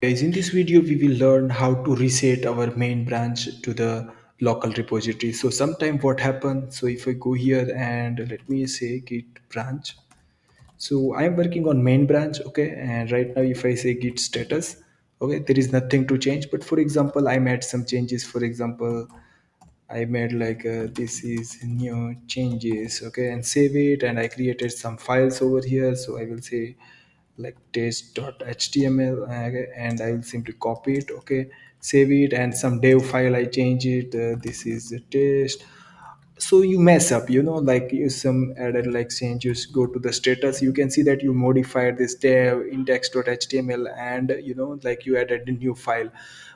Guys, in this video, we will learn how to reset our main branch to the local repository. So sometime what happens, so if I go here and let me say git branch. So I'm working on main branch, okay? And right now if I say git status, okay, there is nothing to change. But for example, I made some changes. For example, I made like this is new changes, okay, and save it. And I created some files over here. So I will say like test.html, and I will simply copy it, okay, save it, and some dev file I change it. This is the test. So you mess up, like you some added like change, you go to the status, you can see that you modified this dev index.html, and like you added a new file.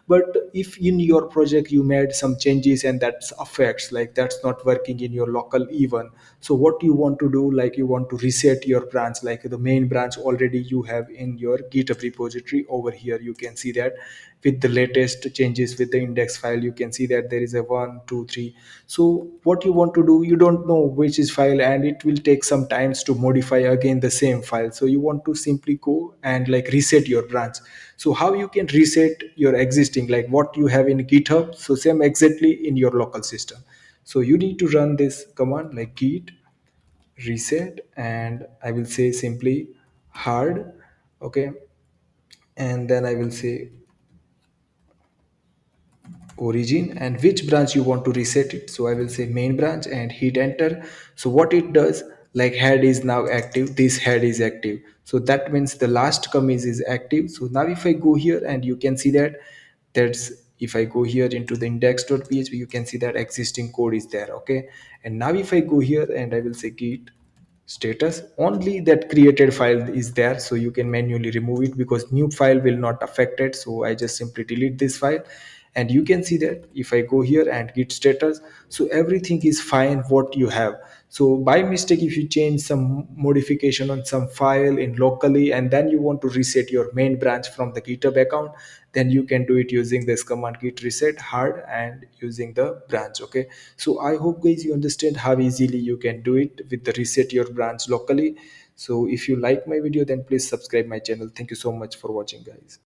But if in your project you made some changes and that's affects, like that's not working in your local even, so what you want to do, like you want to reset your branch, like the main branch already you have in your github repository. Over here you can see that with the latest changes with the index file, you can see that there is a 1 2 3. So what you want to do, you don't know which is file, and it will take some times to modify again the same file. So you want to simply go and like reset your branch. So how you can reset your existing, like what you have in github, so same exactly in your local system. So you need to run this command like git reset, and I will say simply hard, okay, and then I will say origin and which branch you want to reset it. So I will say main branch and hit enter. So what it does, like head is now active, this head is active, so that means the last commit is active. So now if I go here and you can see that, that's if I go here into the index.php, you can see that existing code is there, okay. And now if I go here and I will say git status, only that created file is there, so you can manually remove it because new file will not affect it. So I just simply delete this file, and you can see that if I go here and git status, so everything is fine what you have. So by mistake if you change some modification on some file in locally and then you want to reset your main branch from the github account, then you can do it using this command git reset hard and using the branch, okay. So I hope guys you understand how easily you can do it with the reset your branch locally. So if you like my video, then please subscribe my channel. Thank you so much for watching, guys.